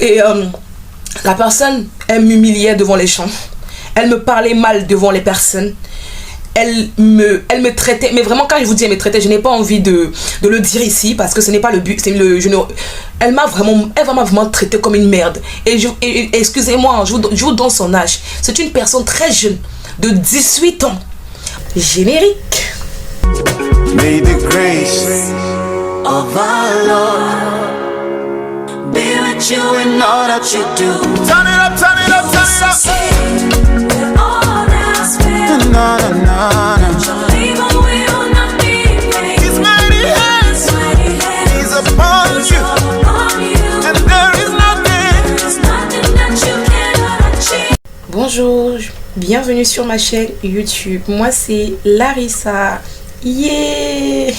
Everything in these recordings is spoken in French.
Et la personne, elle m'humiliait devant les gens. Elle me parlait mal devant les personnes. Elle me traitait, mais vraiment quand je vous dis elle me traitait, je n'ai pas envie de le dire ici parce que ce n'est pas le but. Elle m'a vraiment traité comme une merde. Et excusez-moi, je vous donne son âge. C'est une personne très jeune, de 18 ans. Générique. May the grace of our Lord be with you in all that you do. Turn it up, turn it up, turn it up. Na, na, na, na. His mighty hands is upon you, and there is nothing that you cannot achieve. Bonjour, bienvenue sur ma chaîne YouTube. Moi c'est Larissa. Yeah!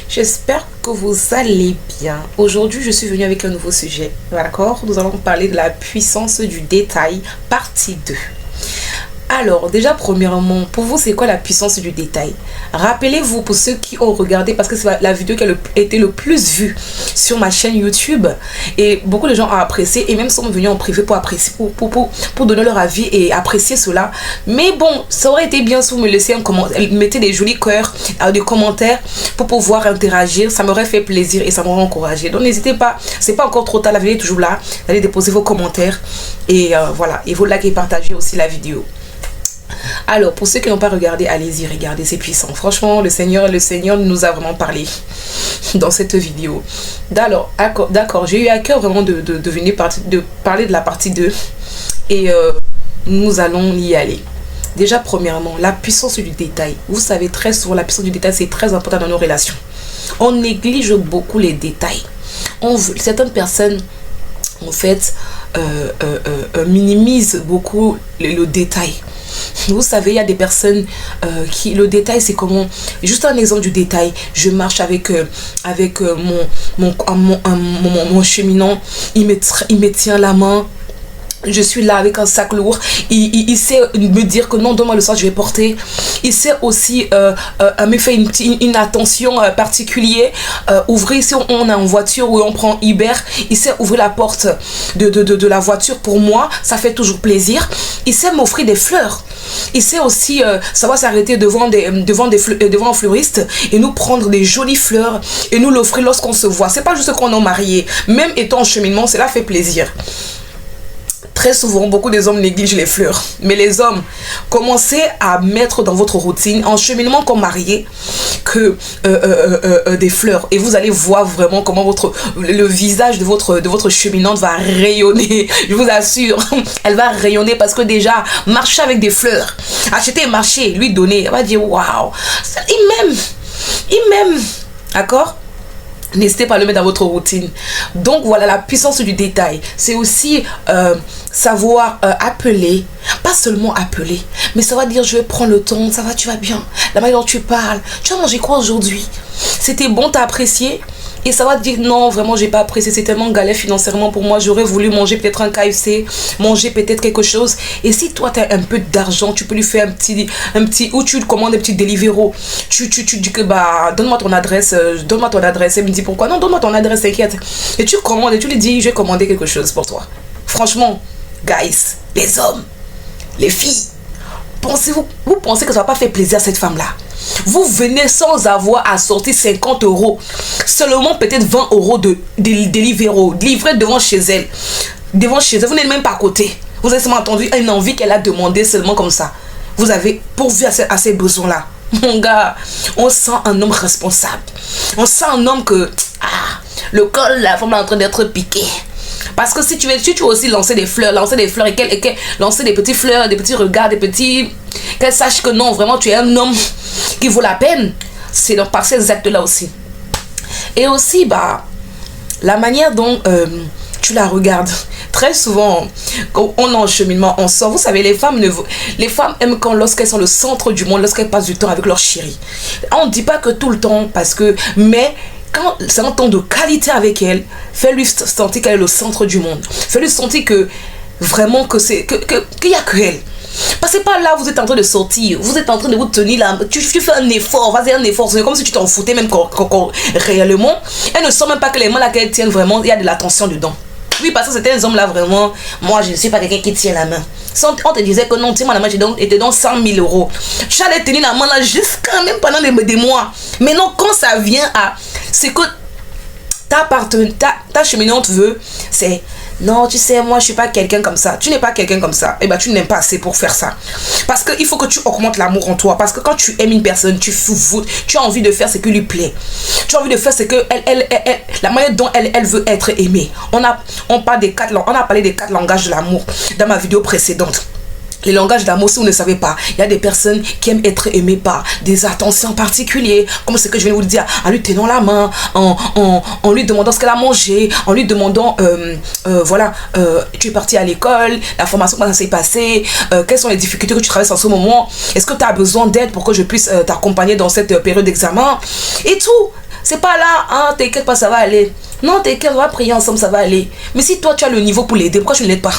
J'espère que vous allez bien. Aujourd'hui, je suis venue avec un nouveau sujet. D'accord? Nous allons parler de la puissance du détail, partie 2. Alors, déjà, premièrement, pour vous, c'est quoi la puissance du détail? Rappelez-vous, pour ceux qui ont regardé, parce que c'est la vidéo qui a été le plus vue sur ma chaîne YouTube, et beaucoup de gens ont apprécié, et même sont venus en privé pour apprécier, pour donner leur avis et apprécier cela. Mais bon, ça aurait été bien si vous me laissiez un commentaire, mettez des jolis cœurs, des commentaires, pour pouvoir interagir. Ça m'aurait fait plaisir et ça m'aurait encouragé. Donc, n'hésitez pas, c'est pas encore trop tard, la vidéo est toujours là. Allez déposer vos commentaires, et voilà, et vous likez et partagez aussi la vidéo. Alors, pour ceux qui n'ont pas regardé, allez-y, regardez, c'est puissant. Franchement, le Seigneur nous a vraiment parlé dans cette vidéo. D'accord, j'ai eu à cœur vraiment de parler de la partie 2. Et nous allons y aller. Déjà, premièrement, la puissance du détail. Vous savez, très souvent, la puissance du détail, c'est très important dans nos relations. On néglige beaucoup les détails. Certaines personnes, en fait, minimisent beaucoup le détail. Vous savez, il y a des personnes qui, le détail, c'est comment, juste un exemple du détail, je marche avec mon cheminant, il me tient la main. Je suis là avec un sac lourd. Il sait me dire que non, donne-moi le sac, je vais porter. Il sait aussi me faire une attention particulière. Ouvrir, si on est en voiture ou on prend Uber, il sait ouvrir la porte de la voiture pour moi. Ça fait toujours plaisir. Il sait m'offrir des fleurs. Il sait aussi savoir s'arrêter devant un fleuriste et nous prendre des jolies fleurs et nous l'offrir lorsqu'on se voit. C'est pas juste qu'on est marié. Même étant en cheminement, cela fait plaisir. Très souvent, beaucoup des hommes négligent les fleurs. Mais les hommes, commencez à mettre dans votre routine, en cheminement comme marié, que des fleurs. Et vous allez voir vraiment comment le visage de votre cheminante va rayonner. Je vous assure, elle va rayonner parce que déjà, marcher avec des fleurs, acheter et marcher, lui donner, elle va dire waouh, il m'aime. D'accord? N'hésitez pas à le mettre dans votre routine. Donc voilà, la puissance du détail. C'est aussi savoir appeler. Pas seulement appeler, mais ça va dire je vais prendre le temps. Ça va, tu vas bien. La manière dont tu parles. Tu as mangé quoi aujourd'hui? C'était bon, t'as apprécié? Et ça va te dire non, vraiment j'ai pas apprécié, c'est tellement galère financièrement pour moi, j'aurais voulu manger peut-être un KFC, manger peut-être quelque chose. Et si toi tu as un peu d'argent, tu peux lui faire un petit ou tu commandes un petit Deliveroo. Tu dis que bah donne-moi ton adresse, Elle me dit pourquoi? Non, donne-moi ton adresse, t'inquiète. Et tu commandes et tu lui dis je vais commander quelque chose pour toi. Franchement, guys, les hommes, les filles, vous pensez que ça va pas faire plaisir à cette femme-là? Vous venez sans avoir à sortir 50 €, seulement peut-être 20 € de Deliveroo, livré devant chez elle. Vous n'êtes même pas à côté. Vous avez seulement entendu une envie qu'elle a demandé seulement comme ça. Vous avez pourvu à ces besoins-là. Mon gars, on sent un homme responsable. On sent un homme que le col, la femme est en train d'être piqué. Parce que si tu veux aussi lancer des fleurs et qu'elle lancer des petites fleurs, des petits regards, qu'elle sache que non, vraiment tu es un homme qui vaut la peine, c'est par ces actes-là aussi. Et aussi, la manière dont tu la regardes. Très souvent, quand on est en cheminement, on sort. Vous savez, les femmes aiment lorsqu'elles sont le centre du monde, lorsqu'elles passent du temps avec leur chéri. On ne dit pas que tout le temps, mais quand c'est un temps de qualité avec elle, fais-lui sentir qu'elle est le centre du monde. Fais-lui sentir que vraiment qu'il n'y a que elle. Parce que pas là, vous êtes en train de sortir. Vous êtes en train de vous tenir là. Tu fais un effort. Vas-y, un effort. C'est comme si tu t'en foutais même réellement. Elles ne sentent même pas que les mains là qu'elles tiennent vraiment, il y a de la tension dedans. Oui, parce que c'était un homme là vraiment. Moi, je ne suis pas quelqu'un qui tient la main. Si on te disait que non, tiens-moi la main, j'étais dans 100 000 euros. J'allais tenir la main là jusqu'à même pendant des mois. Mais non, quand ça vient à. C'est que ta cheminante veut, c'est. Non, tu sais, moi, je suis pas quelqu'un comme ça. Tu n'es pas quelqu'un comme ça. Eh ben, tu n'aimes pas assez pour faire ça. Parce qu'il faut que tu augmentes l'amour en toi. Parce que quand tu aimes une personne, tu as envie de faire ce qui lui plaît. Tu as envie de faire ce que la manière dont elle veut être aimée. On a parlé des 4 langages de l'amour dans ma vidéo précédente. Les langages d'amour, si vous ne savez pas, il y a des personnes qui aiment être aimées par des attentions particulières, comme ce que je viens de vous dire, en lui tenant la main, en lui demandant ce qu'elle a mangé, en lui demandant, voilà, tu es parti à l'école, la formation, comment ça s'est passé, quelles sont les difficultés que tu traverses en ce moment, est-ce que tu as besoin d'aide pour que je puisse t'accompagner dans cette période d'examen, et tout. C'est pas là, hein, t'inquiète pas, ça va aller. Non, t'inquiète, on va prier ensemble, ça va aller. Mais si toi, tu as le niveau pour l'aider, pourquoi tu ne l'aides pas?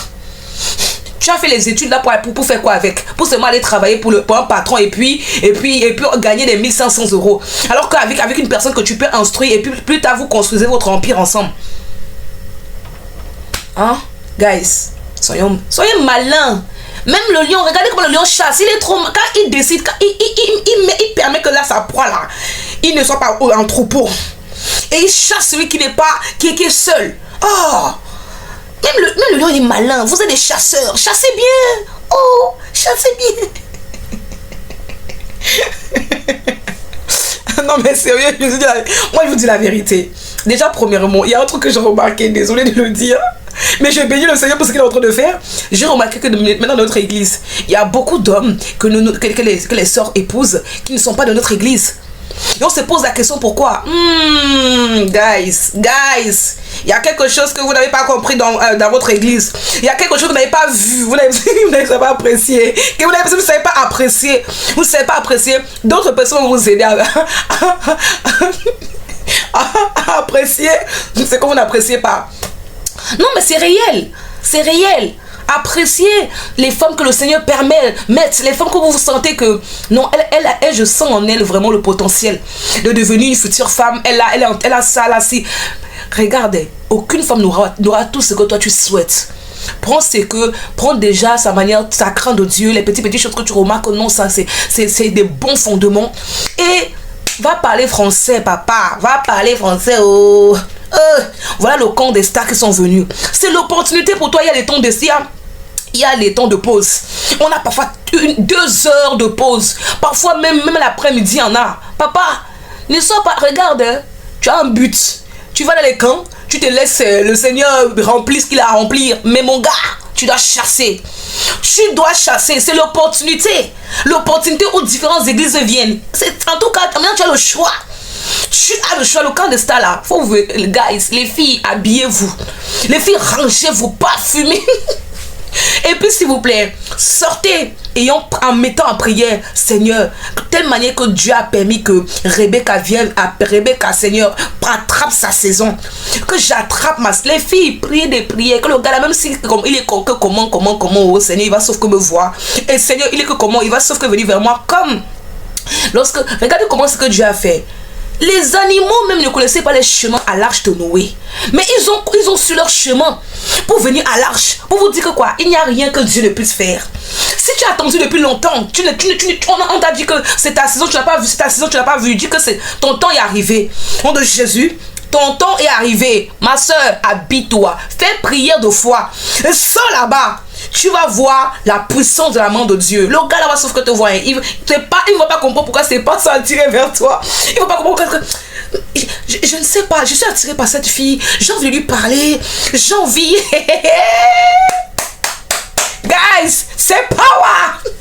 Tu as fait les études là pour faire quoi avec? Pour seulement aller travailler pour un patron et puis gagner des 1500 euros. Alors qu'avec une personne que tu peux instruire et puis plus tard vous construisez votre empire ensemble. Hein? Guys, soyez malins. Même le lion, regardez comment le lion chasse. Il est trop... Quand il décide, quand il permet que là, sa proie là, il ne soit pas en troupeau. Et il chasse celui qui n'est pas... qui est seul. Oh! Même le lion, il est malin. Vous êtes des chasseurs. Chassez bien. Oh, chassez bien. Non, mais sérieux, moi, je vous dis la vérité. Déjà, premièrement, il y a un truc que j'ai remarqué. Désolé de le dire. Mais je bénis le Seigneur pour ce qu'il est en train de faire. J'ai remarqué que maintenant, dans notre église, il y a beaucoup d'hommes que les sœurs épousent qui ne sont pas de notre église. Et on se pose la question pourquoi. Guys, il y a quelque chose que vous n'avez pas compris dans votre église. Il y a quelque chose que vous n'avez pas vu, vous n'avez pas apprécié, que vous ne savez pas apprécier. Vous ne savez pas apprécier. D'autres personnes vont vous aider à apprécier ce que vous n'appréciez pas. Non, mais c'est réel. C'est réel. Appréciez les femmes que le Seigneur permet, les femmes que vous sentez que non, elle, je sens en elle vraiment le potentiel de devenir une future femme. Elle a ça là, si. Regardez, aucune femme n'aura tout ce que toi tu souhaites. Prends déjà sa manière, sa crainte de Dieu, les petites choses que tu remarques, non, ça c'est des bons fondements. Et va parler français, papa, va parler français, oh. Voilà le camp des stars qui sont venus. C'est l'opportunité pour toi. Il y a les temps de il y a les temps de pause. On a parfois 2 heures de pause. Parfois même l'après-midi, il y en a. Papa, ne sois pas... Regarde, hein, tu as un but. Tu vas dans les camps, tu te laisses le Seigneur remplir ce qu'il a à remplir. Mais mon gars, tu dois chasser. Tu dois chasser. C'est l'opportunité. L'opportunité où différentes églises viennent. En tout cas, maintenant tu as le choix. Tu as le choix, le camp de stars là. Faut vous, guys, les filles, habillez-vous. Les filles, rangez-vous, parfumez. Et puis s'il vous plaît, sortez en mettant en prière, Seigneur, de telle manière que Dieu a permis que Rebecca vienne, Seigneur, attrape sa saison. Que j'attrape les filles, priez des prières. Que le gars là, même si il est que comment, oh Seigneur, il va sauf que me voir. Et Seigneur, il est que comment, il va sauf que venir vers moi. Comme lorsque, regardez comment ce que Dieu a fait. Les animaux même ne connaissaient pas les chemins à l'arche de Noé. Mais ils ont su leur chemin pour venir à l'arche. Pour vous dire que quoi, il n'y a rien que Dieu ne puisse faire. Si tu as attendu depuis longtemps, on t'a dit que c'est ta saison, tu n'as pas vu, c'est ta saison, tu n'as pas vu. Dis que ton temps est arrivé. Au nom de Jésus, ton temps est arrivé. Ma soeur, habille-toi. Fais prière de foi. Et sors là-bas. Tu vas voir la puissance de la main de Dieu. Le gars là-bas, sauf que te voit. Il ne va pas comprendre pourquoi c'est pas ça attiré vers toi. Il ne va pas comprendre pourquoi. Je ne sais pas. Je suis attiré par cette fille. J'ai envie de lui parler. J'ai envie. Guys, c'est power.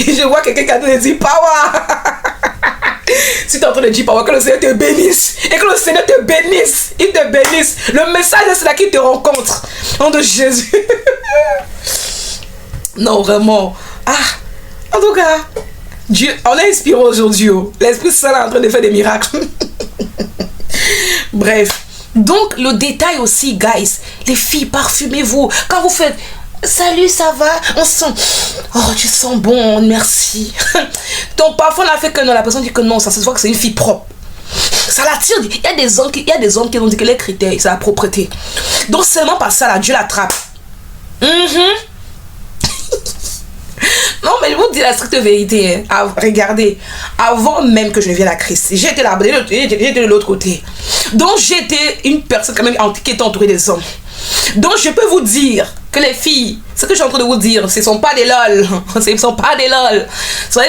Et je vois quelqu'un qui a dit power. Si tu es en train de dire power, que le Seigneur te bénisse. Et que le Seigneur te bénisse. Il te bénisse. Le message c'est là qu'il te rencontre. Au nom de Jésus. Non, vraiment. En tout cas, Dieu, on est inspiré aujourd'hui. L'Esprit Saint est en train de faire des miracles. Bref. Donc, le détail aussi, guys. Les filles, parfumez-vous. Quand vous faites... salut, ça va? On sent, oh, tu sens bon, merci. Ton parfum n'a fait que non, la personne dit que non, ça se voit que c'est une fille propre. Ça l'attire. Il y a des hommes qui ont dit que les critères, c'est la propreté. Donc seulement par ça, là, Dieu l'attrape. Non, mais je vous dis la stricte vérité. Hein. Regardez, avant même que je ne vienne à Christ, j'étais là, j'étais de l'autre côté. Donc j'étais une personne quand même qui était entourée des hommes. Donc je peux vous dire que les filles, ce que je suis en train de vous dire, ce ne sont pas des lol. Ce ne sont pas des lol.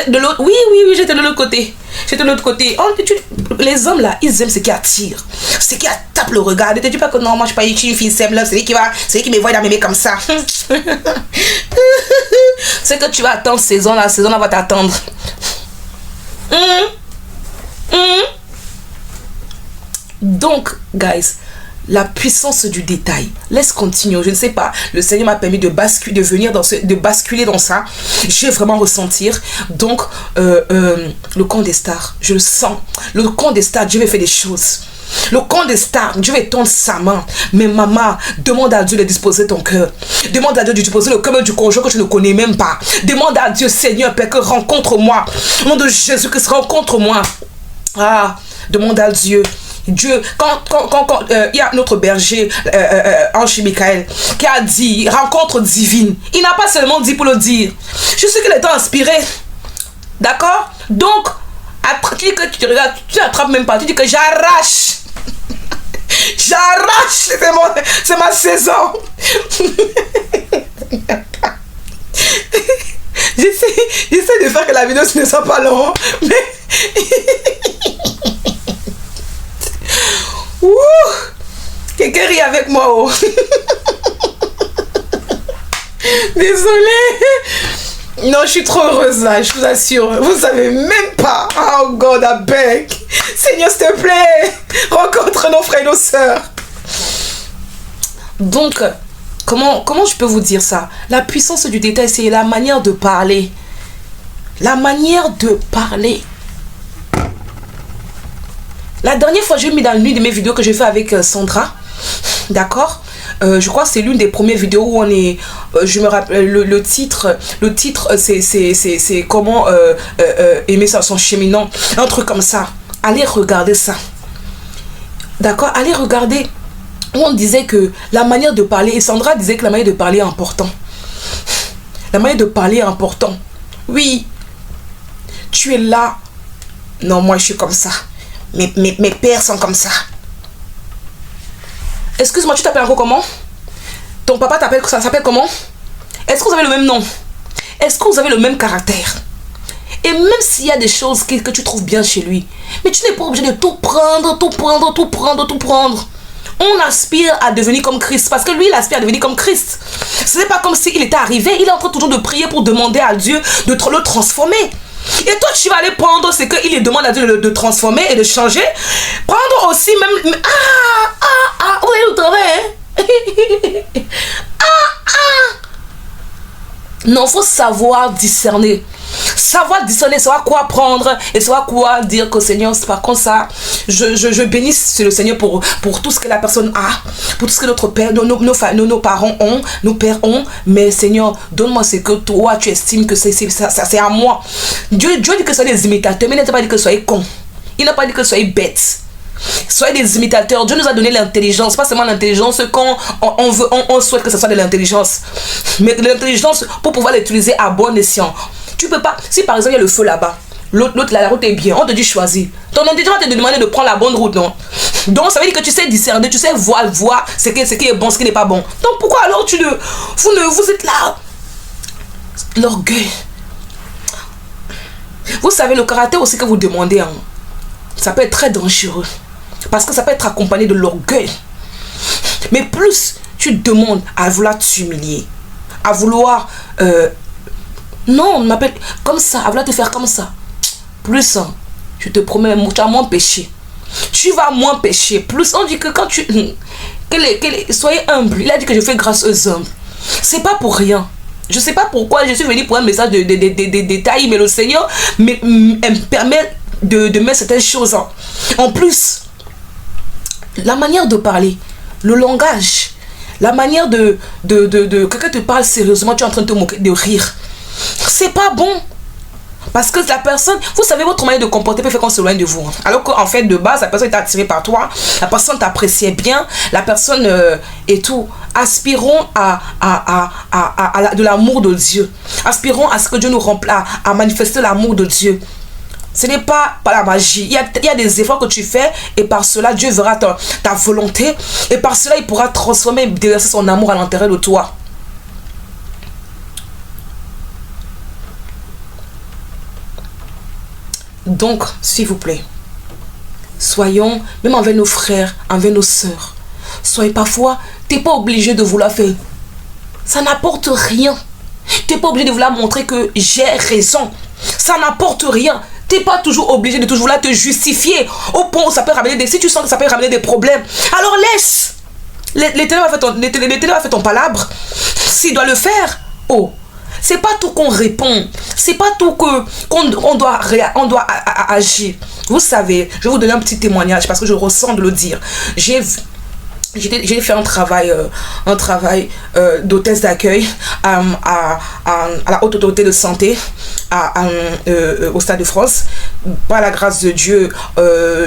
De l'autre, oui, j'étais de l'autre côté. J'étais de l'autre côté. Oh, les hommes là, ils aiment ce qui attire. Ce qui tape le regard. Ne te dis pas que non, moi je ne suis pas une fille simple, c'est lui qui me voit d'aimer comme ça. C'est que tu vas attendre saison là va t'attendre. Donc, guys, la puissance du détail. Laisse continuer. Je ne sais pas. Le Seigneur m'a permis de basculer dans ça. J'ai vraiment ressentir. Donc, le camp des stars, je le sens. Le camp des stars, Dieu va faire des choses. Le camp des stars, Dieu va tendre sa main. Mais maman, demande à Dieu de disposer ton cœur. Demande à Dieu de disposer le cœur du conjoint que tu ne connais même pas. Demande à Dieu, Seigneur, Père, que rencontre-moi. Au nom de Jésus-Christ, rencontre-moi. Ah, demande à Dieu. Dieu, quand il y a notre berger, Ange Michael, qui a dit rencontre divine, il n'a pas seulement dit pour le dire. Je sais qu'il était inspiré. D'accord? Donc, tu dis que tu te regardes, tu n'attrapes même pas, tu dis que j'arrache. J'arrache, c'est ma saison. J'essaie de faire que la vidéo ne soit pas longue, mais quelqu'un rit avec moi, oh. Désolée. Non, je suis trop heureuse là, je vous assure. Vous savez même pas. Oh God, I beg. Seigneur, s'il te plaît, rencontre nos frères et nos sœurs. Donc, comment je peux vous dire ça? La puissance du détail, c'est la manière de parler. La manière de parler. La dernière fois, j'ai mis dans l'une de mes vidéos que j'ai fait avec Sandra. D'accord? Je crois que c'est l'une des premières vidéos où on est... je me rappelle, le titre c'est comment aimer son cheminant. Un truc comme ça. Allez regarder ça. D'accord? Allez regarder. Où on disait que la manière de parler... Et Sandra disait que la manière de parler est important. La manière de parler est important. Oui. Tu es là. Non, moi je suis comme ça. Mes pères sont comme ça. Excuse-moi, tu t'appelles encore comment? Ton papa s'appelle comment? Est-ce que vous avez le même nom? Est-ce que vous avez le même caractère? Et même s'il y a des choses que tu trouves bien chez lui, mais tu n'es pas obligé de tout prendre. On aspire à devenir comme Christ. Parce que lui, il aspire à devenir comme Christ. Ce n'est pas comme s'il était arrivé. Il est en train toujours de prier pour demander à Dieu de le transformer. Et toi, tu vas aller prendre ce qu'il demande à Dieu de transformer et de changer. Prendre aussi même... vous allez le travail, hein? Non, il faut savoir discerner. Savoir discerner, savoir quoi prendre et savoir quoi dire que Seigneur, par contre ça, je bénis le Seigneur pour tout ce que la personne a, pour tout ce que notre père, nos parents ont, nos pères ont, mais Seigneur, donne-moi ce que toi tu estimes que c'est à moi. Dieu dit que soyez des imitateurs, mais il n'a pas dit que soyez cons. Il n'a pas dit que soyez bêtes. Soyez des imitateurs. Dieu nous a donné l'intelligence, pas seulement l'intelligence quand on souhaite que ce soit de l'intelligence, mais de l'intelligence pour pouvoir l'utiliser à bon escient. Tu peux pas, si par exemple il y a le feu là-bas, l'autre la route est bien, on te dit choisis. Ton intelligence va te demander de prendre la bonne route, non? Donc ça veut dire que tu sais discerner, tu sais voir ce qui est bon, ce qui n'est pas bon. Donc pourquoi alors vous êtes là? L'orgueil. Vous savez, le caractère aussi que vous demandez, hein, ça peut être très dangereux. Parce que ça peut être accompagné de l'orgueil. Mais plus tu demandes à vouloir t'humilier, à vouloir... non, on m'appelle comme ça, à vouloir te faire comme ça. Plus, hein, je te promets, tu as moins péché. Tu vas moins pécher. Plus, on dit que quand tu... soyez humble. Il a dit que je fais grâce aux hommes. C'est pas pour rien. Je sais pas pourquoi je suis venu pour un message de détails, mais le Seigneur me permet de mettre certaines choses. En plus, la manière de parler, le langage, La manière de quelqu'un te parle sérieusement, tu es en train de te moquer, de rire. C'est pas bon. Parce que la personne, vous savez, votre manière de comporter peut faire qu'on s'éloigne de vous. Alors qu'en fait, de base, la personne est attirée par toi, la personne t'appréciait bien, la personne et tout. Aspirons à de l'amour de Dieu. Aspirons à ce que Dieu nous remplace, à manifester l'amour de Dieu. Ce n'est pas la magie. Il y a des efforts que tu fais et par cela, Dieu verra ta volonté et par cela, il pourra transformer et déverser son amour à l'intérieur de toi. Donc, s'il vous plaît, soyons, même envers nos frères, envers nos sœurs, soyez parfois, tu n'es pas obligé de vouloir faire. Ça n'apporte rien. Tu n'es pas obligé de vouloir montrer que j'ai raison. Ça n'apporte rien. Tu n'es pas toujours obligé de toujours vouloir te justifier au point où ça peut ramener des... Si tu sens que ça peut ramener des problèmes, alors laisse. L'Éternel va faire ton palabre. S'il doit le faire, oh. C'est pas tout qu'on répond. C'est pas tout qu'on doit agir. Vous savez, je vais vous donner un petit témoignage parce que je ressens de le dire. J'ai fait un travail d'hôtesse d'accueil à la haute autorité de santé au Stade de France. Par la grâce de Dieu,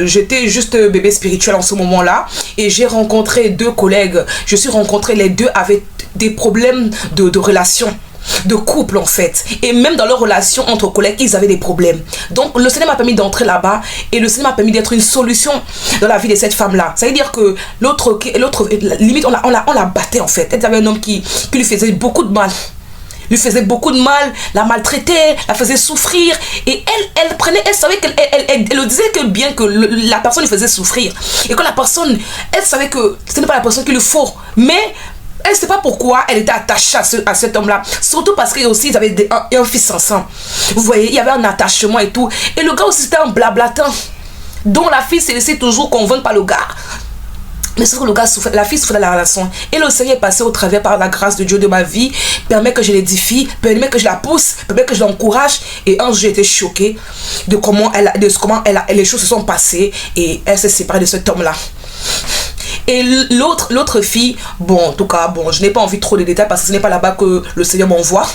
j'étais juste bébé spirituel en ce moment-là et j'ai rencontré 2 collègues. Je suis rencontré, les 2 avaient des problèmes de relation, de couple en fait, et même dans leur relation entre collègues ils avaient des problèmes. Donc le Seigneur m'a permis d'entrer là-bas et le Seigneur m'a permis d'être une solution dans la vie de cette femme là. Ça veut dire que l'autre limite on la battait en fait. Elle avait un homme qui lui faisait beaucoup de mal, la maltraitait, la faisait souffrir et elle savait elle le disait que bien que la personne lui faisait souffrir et que la personne, elle savait que ce n'est pas la personne qu'il lui faut, mais elle ne sait pas pourquoi elle était attachée à cet homme-là. Surtout parce qu'ils aussi ils avaient un fils ensemble. Vous voyez, il y avait un attachement et tout. Et le gars aussi c'était un blablatin. Dont la fille s'est laissée toujours convaincre par le gars. Mais sauf que le gars souffrait, la fille souffrait de la relation. Et le Seigneur est passé au travers par la grâce de Dieu de ma vie. Permet que je l'édifie, permet que je la pousse, permet que je l'encourage. Et un jour j'ai été choquée de comment les choses se sont passées. Et elle s'est séparée de cet homme-là. Et l'autre fille, bon, en tout cas, bon, je n'ai pas envie trop de détails parce que ce n'est pas là-bas que le Seigneur m'envoie.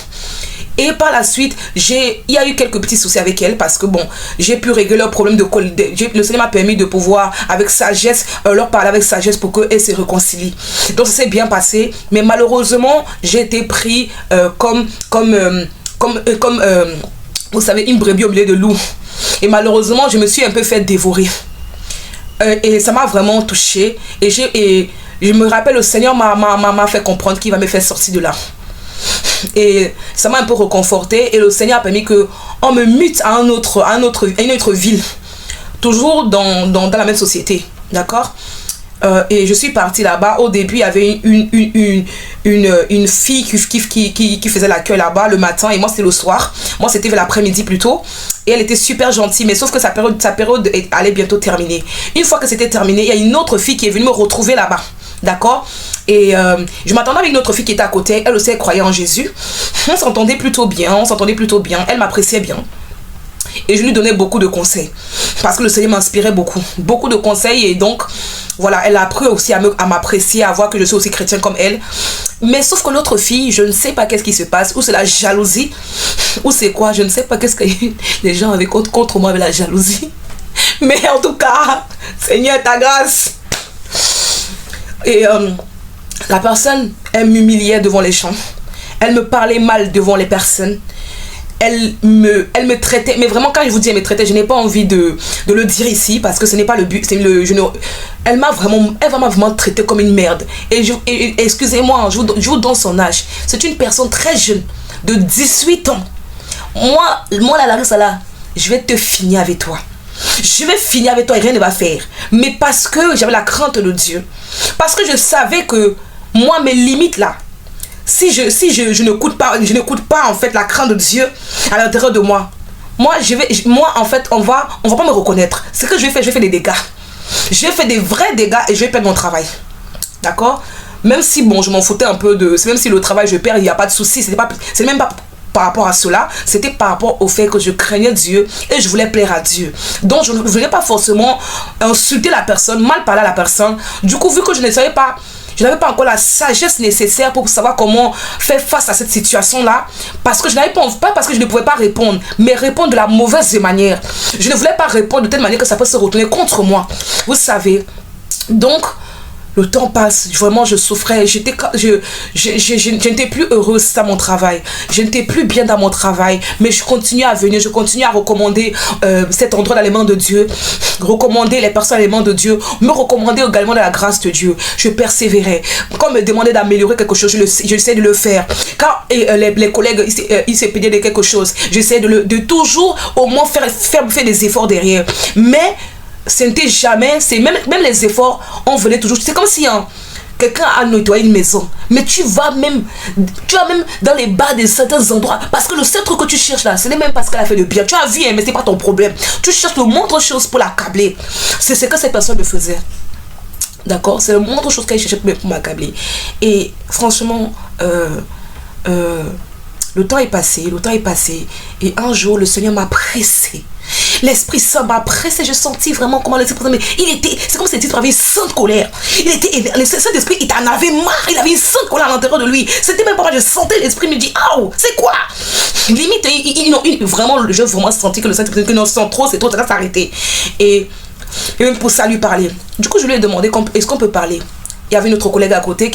Et par la suite, il y a eu quelques petits soucis avec elle parce que bon, j'ai pu régler leurs problèmes le Seigneur m'a permis de pouvoir, avec sagesse, leur parler avec sagesse pour qu'elles se réconcilient. Donc ça s'est bien passé, mais malheureusement, j'ai été pris comme vous savez, une brebis au milieu de loups. Et malheureusement, je me suis un peu fait dévorer. Et ça m'a vraiment touché et je me rappelle le Seigneur m'a fait comprendre qu'il va me faire sortir de là et ça m'a un peu reconforté et le Seigneur a permis que on me mute à une autre ville, toujours dans la même société, d'accord. Et je suis partie là-bas. Au début, il y avait une fille qui faisait l'accueil là-bas le matin et moi c'était le soir. Moi c'était vers l'après-midi plutôt. Et elle était super gentille, mais sauf que sa période allait bientôt terminer. Une fois que c'était terminé, il y a une autre fille qui est venue me retrouver là-bas. D'accord. Et je m'attendais avec une autre fille qui était à côté. Elle aussi elle croyait en Jésus. On s'entendait plutôt bien. Elle m'appréciait bien. Et je lui donnais beaucoup de conseils. Parce que le Seigneur m'inspirait beaucoup. Beaucoup de conseils. Et donc, voilà, elle a appris aussi à m'apprécier, à voir que je suis aussi chrétienne comme elle. Mais sauf que l'autre fille, je ne sais pas qu'est-ce qui se passe. Ou c'est la jalousie. Ou c'est quoi. Je ne sais pas qu'est-ce que les gens avaient contre moi avec la jalousie. Mais en tout cas, Seigneur, ta grâce. Et la personne, elle m'humiliait devant les gens. Elle me parlait mal devant les personnes. Elle me traitait, mais vraiment quand je vous dis elle me traitait, je n'ai pas envie de le dire ici parce que ce n'est pas le but. Elle m'a vraiment traité comme une merde. Et excusez-moi, je vous donne son âge. C'est une personne très jeune, de 18 ans. Moi la Larissa là, je vais te finir avec toi. Je vais finir avec toi et rien ne va faire. Mais parce que j'avais la crainte de Dieu. Parce que je savais que moi, mes limites là, si je n'écoute pas en fait la crainte de Dieu à l'intérieur de moi, moi en fait on va pas me reconnaître. Ce que je vais faire des dégâts. Je vais faire des vrais dégâts et je vais perdre mon travail. D'accord? Même si bon, je m'en foutais un peu même si le travail je perds, il n'y a pas de souci, c'est même pas par rapport à cela, c'était par rapport au fait que je craignais Dieu et je voulais plaire à Dieu. Donc je ne voulais pas forcément insulter la personne, mal parler à la personne. Du coup, vu que je ne savais pas Je n'avais pas encore la sagesse nécessaire pour savoir comment faire face à cette situation-là. Parce que je n'avais pas parce que je ne pouvais pas répondre, mais répondre de la mauvaise manière. Je ne voulais pas répondre de telle manière que ça peut se retourner contre moi. Vous savez. Donc, le temps passe, vraiment je souffrais, je n'étais plus heureuse dans mon travail, je n'étais plus bien dans mon travail, mais je continuais à venir, je continuais à recommander cet endroit dans les mains de Dieu, recommander les personnes dans les mains de Dieu, me recommander également dans la grâce de Dieu. Je persévérais. Quand on me demandait d'améliorer quelque chose, j'essayais de le faire. Quand les collègues ils se plaignaient de quelque chose, j'essayais de toujours au moins faire des efforts derrière. Mais ce n'était jamais, même les efforts, on venait toujours. C'est comme si quelqu'un a nettoyé une maison, mais tu vas même dans les bas de certains endroits, parce que le seul truc que tu cherches là, ce n'est même pas ce qu'elle a fait de bien. Tu as vu, mais c'est pas ton problème. Tu cherches le moindre chose pour l'accabler. C'est ce que cette personne me faisait. D'accord? C'est le moindre chose qu'elle cherchait pour m'accabler. Et franchement, le temps est passé, et un jour, le Seigneur m'a pressé. L'Esprit Saint m'a pressé, je sentis vraiment comment l'Esprit Saint, mais c'est comme si il avait une sainte colère. Le Saint-Esprit, il en avait marre, il avait une sainte colère à l'intérieur de lui. C'était même pas moi, je sentais l'Esprit me dit, oh, c'est quoi? Limite, vraiment, j'ai vraiment senti que le Saint-Esprit, que non, c'est trop, ça va s'arrêter. Et même pour ça, lui parler. Du coup, je lui ai demandé, est-ce qu'on peut parler? Il y avait une autre collègue à côté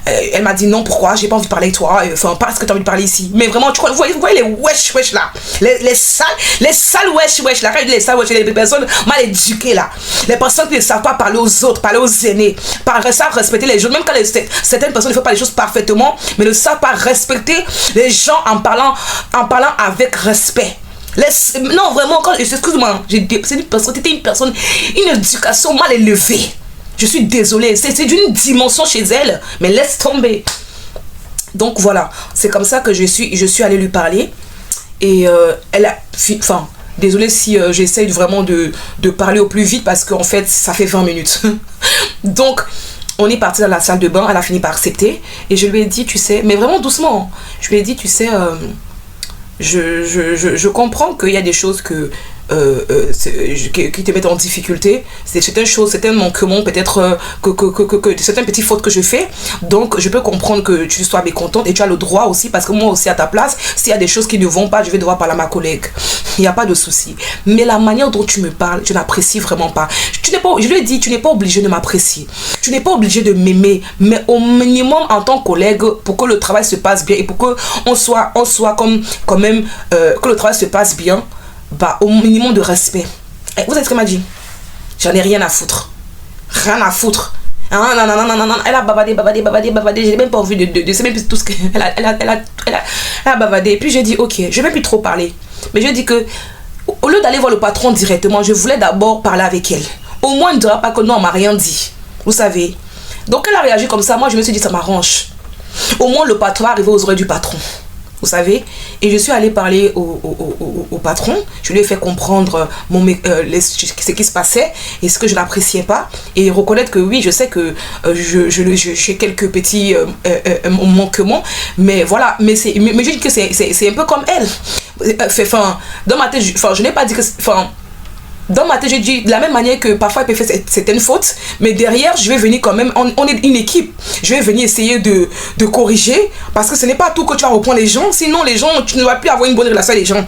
elle m'a dit non, pourquoi, j'ai pas envie de parler avec toi, enfin pas ce que tu as envie de parler ici. Mais vraiment, vous voyez les wesh là, les sales wesh là, quand je dis les sales wesh, les personnes mal éduquées là, les personnes qui ne savent pas parler aux autres, parler aux aînés, savent respecter les gens, même quand certaines personnes ne font pas les choses parfaitement, mais ne savent pas respecter les gens en parlant avec respect. Non, vraiment, excuse-moi, c'était une personne, une éducation mal élevée. Je suis désolée, c'est d'une dimension chez elle, mais laisse tomber. Donc voilà, c'est comme ça que je suis allée lui parler. Et elle a... Enfin, désolée si j'essaye vraiment de parler au plus vite, parce qu'en fait, ça fait 20 minutes. Donc, on est parti dans la salle de bain, elle a fini par accepter. Et je lui ai dit, tu sais, mais vraiment doucement, je lui ai dit, tu sais, je comprends qu'il y a des choses qui te mettent en difficulté. C'est certaines choses, certains manquements, peut-être que certaines petites fautes que je fais. Donc je peux comprendre que tu sois mécontente, et tu as le droit aussi, parce que moi aussi à ta place, s'il y a des choses qui ne vont pas, je vais devoir parler à ma collègue. Il n'y a pas de souci. Mais la manière dont tu me parles, je n'apprécie vraiment pas. Je lui ai dit, tu n'es pas obligé de m'apprécier. Tu n'es pas obligé de m'aimer, mais au minimum en tant que collègue, pour que le travail se passe bien et pour que on soit quand même que le travail se passe bien, bah, au minimum de respect. Et vous savez ce qu'elle m'a dit? J'en ai rien à foutre. Rien à foutre. Ah, non. Elle a bavardé. J'ai même pas envie de c'est même plus tout ce qu'elle a bavardé. Et puis j'ai dit, ok, je vais même plus trop parler. Mais je dis que, au lieu d'aller voir le patron directement, je voulais d'abord parler avec elle. Au moins, elle ne dira pas que non, on m'a rien dit. Vous savez. Donc elle a réagi comme ça. Moi, je me suis dit, ça m'arrange. Au moins, le patron arrive aux oreilles du patron. Vous savez, et je suis allée parler au patron. Je lui ai fait comprendre ce qui se passait et ce que je n'appréciais pas, et reconnaître que oui, je sais que j'ai quelques petits manquements, mais voilà, mais je dis que c'est un peu comme elle. Enfin, dans ma tête, je n'ai pas dit que, dans ma tête, j'ai dit de la même manière que parfois elle peut faire certaines fautes, mais derrière, je vais venir quand même, on est une équipe. Je vais venir essayer de corriger, parce que ce n'est pas tout que tu vas reprendre les gens, sinon les gens, tu ne vas plus avoir une bonne relation avec les gens.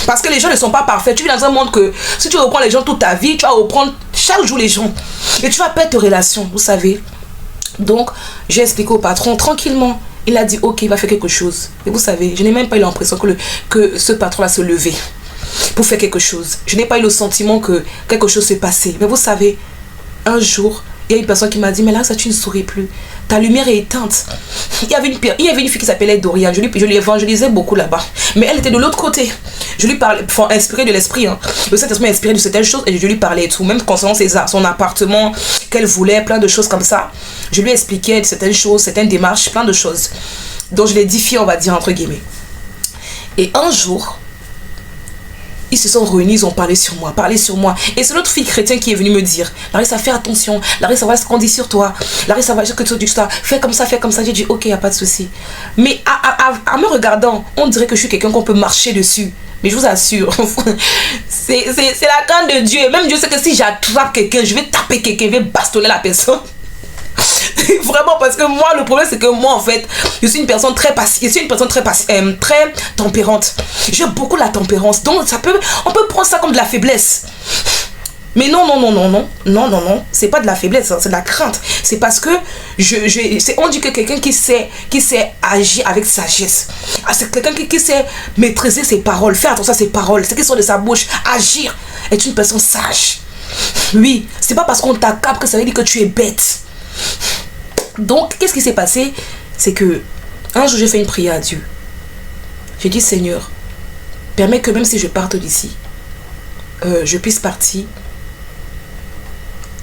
Parce que les gens ne sont pas parfaits. Tu vis dans un monde que si tu reprends les gens toute ta vie, tu vas reprendre chaque jour les gens. Et tu vas perdre tes relations, vous savez. Donc, j'ai expliqué au patron tranquillement. Il a dit, ok, il va faire quelque chose. Et vous savez, je n'ai même pas eu l'impression que ce patron va se lever pour faire quelque chose. Je n'ai pas eu le sentiment que quelque chose s'est passé. Mais vous savez, un jour, il y a une personne qui m'a dit, mais là, ça, tu ne souris plus. Ta lumière est éteinte. Il y avait une fille qui s'appelait Dorian. Je lui évangélisais beaucoup là-bas. Mais elle était de l'autre côté. Je lui parlais, inspirée de l'esprit. Hein. Le Saint-Esprit m'a inspiré de certaines choses et je lui parlais et tout. Même concernant son appartement qu'elle voulait, plein de choses comme ça. Je lui expliquais certaines choses, certaines démarches, plein de choses. Donc je l'édifiais, on va dire, entre guillemets. Et un jour, ils se sont réunis, ils ont parlé sur moi. Et c'est l'autre fille chrétienne qui est venue me dire, Larissa, fais attention. Larissa, voilà ce qu'on dit sur toi. Larissa, voilà ce que tu dis sur toi. Fais comme ça. J'ai dit, ok, il n'y a pas de souci. Mais en me regardant, on dirait que je suis quelqu'un qu'on peut marcher dessus. Mais je vous assure, c'est la grâce de Dieu. Même Dieu sait que si j'attrape quelqu'un, je vais taper quelqu'un, je vais bastonner la personne. Vraiment, parce que moi, le problème, c'est que moi, en fait, je suis une personne très passive. Je suis une personne très tempérante. J'aime beaucoup la tempérance. Donc, on peut prendre ça comme de la faiblesse. Mais non, c'est pas de la faiblesse, hein, c'est de la crainte. C'est parce que on dit que quelqu'un qui sait agir avec sagesse. C'est quelqu'un qui sait maîtriser ses paroles, faire attention à ses paroles, ce qui sort de sa bouche, agir, est une personne sage. Oui, c'est pas parce qu'on t'accable que ça veut dire que tu es bête. Donc, qu'est-ce qui s'est passé? C'est que un jour, j'ai fait une prière à Dieu. J'ai dit, Seigneur, permets que même si je parte d'ici, je puisse partir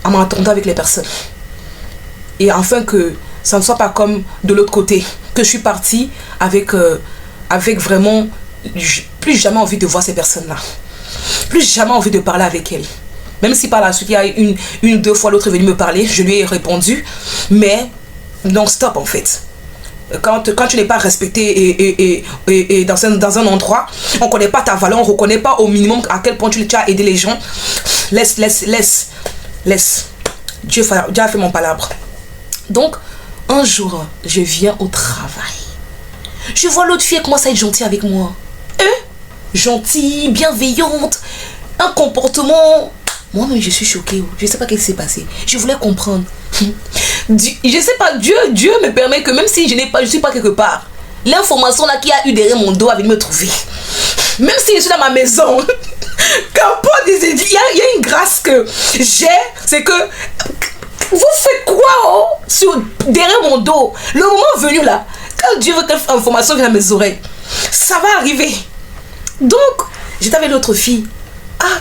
en m'entendant avec les personnes. Et afin que ça ne soit pas comme de l'autre côté, que je suis partie avec vraiment plus jamais envie de voir ces personnes-là. Plus jamais envie de parler avec elles. Même si par la suite, il y a une ou deux fois l'autre est venu me parler, je lui ai répondu. Mais non-stop en fait. Quand tu n'es pas respecté et dans un endroit, on ne connaît pas ta valeur, on ne reconnaît pas au minimum à quel point tu as aidé les gens. Laisse. Dieu a fait mon palabre. Donc, un jour, je viens au travail. Je vois l'autre fille commence à être gentille avec moi. Gentille, bienveillante, un comportement. Moi-même, je suis choquée. Je ne sais pas ce qui s'est passé. Je voulais comprendre. Je ne sais pas, Dieu me permet que même si je ne suis pas quelque part, l'information là qui a eu derrière mon dos avait me trouver. Même si je suis dans ma maison, quand Paul disait, il y a une grâce que j'ai, c'est que vous faites quoi derrière mon dos? Le moment venu là, quand Dieu veut que l'information vienne à mes oreilles, ça va arriver. Donc, j'étais avec l'autre fille.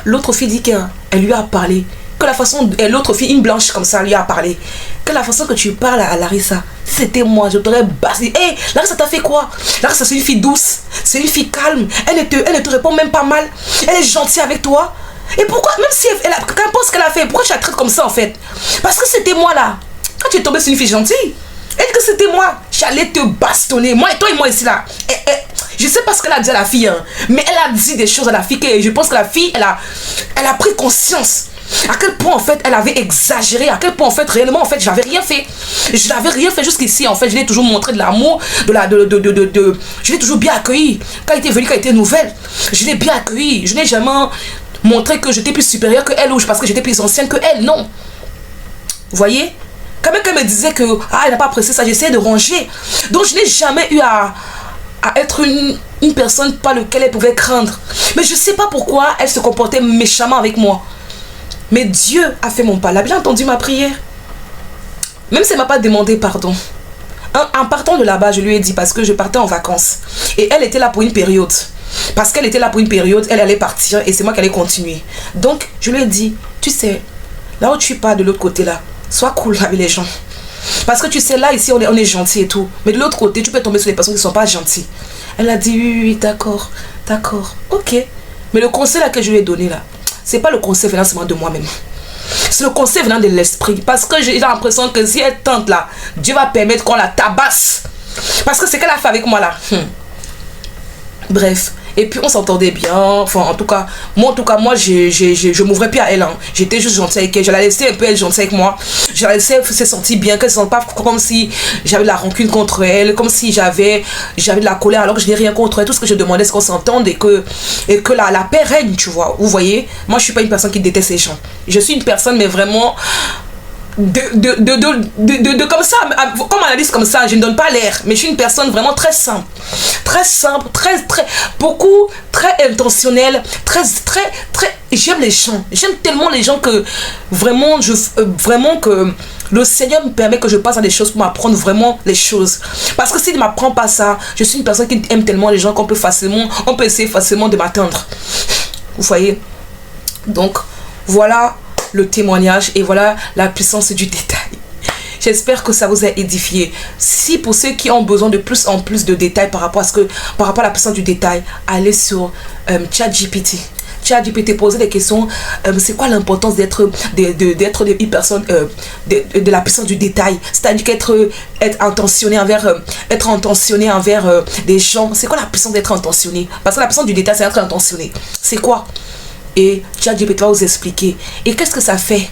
L'autre fille dit qu'elle lui a parlé. Que la façon, l'autre fille, une blanche comme ça, lui a parlé. Que la façon que tu parles à Larissa, c'était moi, je t'aurais bassé. Hey, Larissa, t'as fait quoi? Larissa, c'est une fille douce, c'est une fille calme. Elle ne te répond même pas mal. Elle est gentille avec toi. Et pourquoi, même si qu'importe ce qu'elle a fait, pourquoi tu la traites comme ça en fait? Parce que c'était moi là. Quand tu es tombée sur une fille gentille, elle dit que c'était moi. J'allais te bastonner. Moi et toi et moi ici là. Je sais pas ce qu'elle a dit à la fille, hein, mais elle a dit des choses à la fille que je pense que la fille, elle a pris conscience. À quel point en fait elle avait exagéré, à quel point en fait réellement en fait j'avais rien fait. Je n'avais rien fait jusqu'ici en fait, je l'ai toujours montré de l'amour, je l'ai toujours bien accueilli. Quand elle était venue, quand elle était nouvelle, je l'ai bien accueilli. Je n'ai jamais montré que j'étais plus supérieure que elle ou parce que j'étais plus ancienne que elle, non. Vous voyez? Quand même qu'elle me disait que elle n'a pas apprécié ça, j'essayais de ranger. Donc je n'ai jamais eu à être une personne par laquelle elle pouvait craindre. Mais je ne sais pas pourquoi elle se comportait méchamment avec moi. Mais Dieu a fait mon pas. Elle a bien entendu ma prière. Même si elle ne m'a pas demandé pardon. En partant de là-bas, je lui ai dit parce que je partais en vacances. Et elle était là pour une période. Parce qu'elle était là pour une période, elle allait partir et c'est moi qui allais continuer. Donc, je lui ai dit, tu sais, là où tu pars de l'autre côté là, sois cool avec les gens. Parce que tu sais, là, ici, on est gentil et tout. Mais de l'autre côté, tu peux tomber sur des personnes qui ne sont pas gentilles. Elle a dit, oui, d'accord, ok. Mais le conseil là que je lui ai donné là, c'est pas le conseil venant seulement de moi-même. C'est le conseil venant de l'esprit. Parce que j'ai l'impression que si elle tente là, Dieu va permettre qu'on la tabasse. Parce que c'est qu'elle a fait avec moi là. Bref. Et puis on s'entendait bien. Enfin, en tout cas, moi, je m'ouvrais plus à elle. Hein. J'étais juste gentille avec elle. Je la laissais un peu elle gentille avec moi. Je la laissais se sentir bien. Qu'elle ne se sente pas comme si j'avais de la rancune contre elle. Comme si j'avais de la colère alors que je n'ai rien contre elle. Tout ce que je demandais, c'est qu'on s'entende et que la paix règne, tu vois. Vous voyez, moi, je ne suis pas une personne qui déteste les gens. Je suis une personne, mais vraiment... comme ça, comme on analyse comme ça, je ne donne pas l'air, mais je suis une personne vraiment très simple, très intentionnelle, très, j'aime les gens, j'aime tellement les gens que vraiment, que le Seigneur me permet que je passe à des choses pour m'apprendre vraiment les choses, parce que s'il ne m'apprend pas ça, je suis une personne qui aime tellement les gens qu'on peut essayer facilement de m'atteindre, vous voyez, donc, voilà le témoignage et voilà la puissance du détail. J'espère que ça vous a édifié. Si pour ceux qui ont besoin de plus en plus de détails par rapport à la puissance du détail, allez sur ChatGPT. ChatGPT, posez des questions. C'est quoi l'importance d'être une personne de la puissance du détail? C'est-à-dire être intentionné envers des gens. C'est quoi la puissance d'être intentionné? Parce que la puissance du détail, c'est être intentionné. C'est quoi? Et ChatGPT va vous expliquer. Et qu'est-ce que ça fait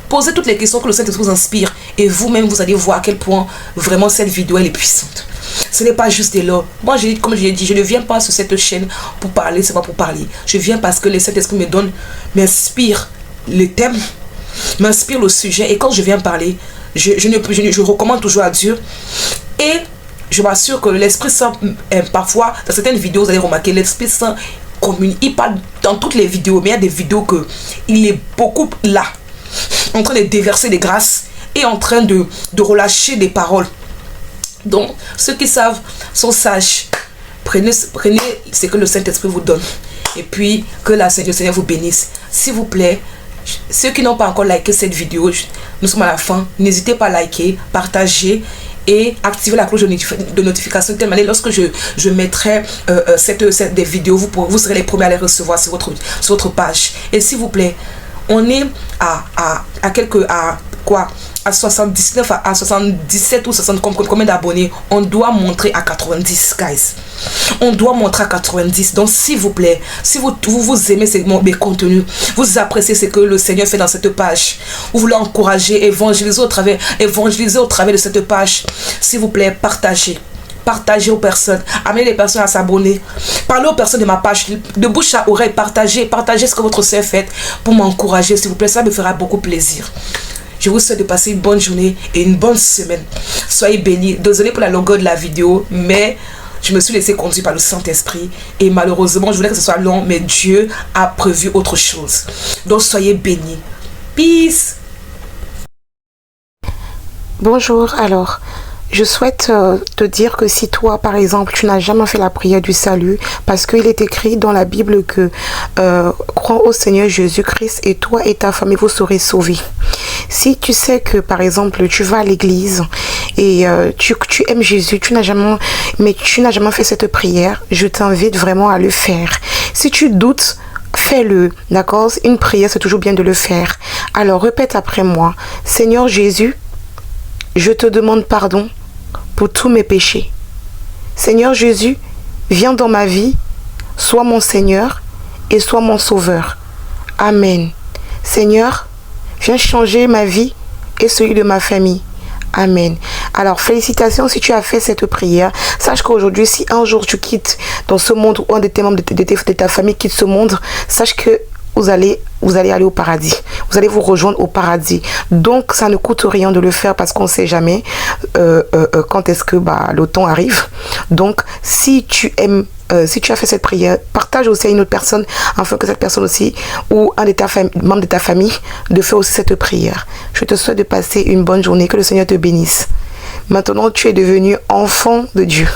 Posez toutes les questions que le Saint-Esprit vous inspire et vous-même, vous allez voir à quel point vraiment cette vidéo, elle est puissante. Ce n'est pas juste des lots. Moi, comme je l'ai dit, je ne viens pas sur cette chaîne pour parler, c'est pas pour parler. Je viens parce que le Saint-Esprit me donne, m'inspire les thèmes, m'inspire le sujet. Et quand je viens parler, je recommande toujours à Dieu. Et je m'assure que l'Esprit Saint, parfois, dans certaines vidéos, vous allez remarquer, l'Esprit Saint communique. Il parle dans toutes les vidéos, mais il y a des vidéos que il est beaucoup là, en train de déverser des grâces et en train de relâcher des paroles. Donc, ceux qui savent sont sages. Prenez ce que le Saint-Esprit vous donne. Et puis, que le Seigneur vous bénisse. S'il vous plaît, ceux qui n'ont pas encore liké cette vidéo, nous sommes à la fin. N'hésitez pas à liker, partager et activer la cloche de notification de telle manière lorsque je mettrai des vidéos, vous serez les premiers à les recevoir sur votre page. Et s'il vous plaît, on est à 79, à 77 ou 60, combien d'abonnés? On doit montrer à 90, guys. On doit montrer à 90. Donc, s'il vous plaît, si vous aimez mes contenus, vous appréciez ce que le Seigneur fait dans cette page, vous voulez encourager, évangéliser au travers de cette page, s'il vous plaît, partagez. Partagez aux personnes, amenez les personnes à s'abonner, parlez aux personnes de ma page, de bouche à oreille, partagez ce que votre sœur fait pour m'encourager, s'il vous plaît, ça me fera beaucoup plaisir. Je vous souhaite de passer une bonne journée et une bonne semaine. Soyez bénis. Désolé pour la longueur de la vidéo, mais je me suis laissé conduire par le Saint-Esprit et malheureusement, je voulais que ce soit long, mais Dieu a prévu autre chose. Donc, soyez bénis. Peace. Bonjour, alors, je souhaite te dire que si toi, par exemple, tu n'as jamais fait la prière du salut, parce qu'il est écrit dans la Bible que crois au Seigneur Jésus-Christ et toi et ta famille, vous serez sauvés. Si tu sais que, par exemple, tu vas à l'église et tu aimes Jésus, tu n'as jamais fait cette prière, je t'invite vraiment à le faire. Si tu doutes, fais-le, d'accord? Une prière, c'est toujours bien de le faire. Alors, répète après moi. Seigneur Jésus, je te demande pardon pour tous mes péchés. Seigneur Jésus, viens dans ma vie, sois mon Seigneur et sois mon Sauveur. Amen. Seigneur, viens changer ma vie et celui de ma famille. Amen. Alors, félicitations si tu as fait cette prière. Sache qu'aujourd'hui, si un jour tu quittes dans ce monde ou un de tes membres de ta famille quitte ce monde, sache que vous allez aller au paradis. Vous allez vous rejoindre au paradis. Donc, ça ne coûte rien de le faire parce qu'on ne sait jamais quand est-ce que le temps arrive. Donc, si tu as fait cette prière, partage aussi à une autre personne afin que cette personne aussi ou un membre de ta famille de faire aussi cette prière. Je te souhaite de passer une bonne journée. Que le Seigneur te bénisse. Maintenant, tu es devenu enfant de Dieu.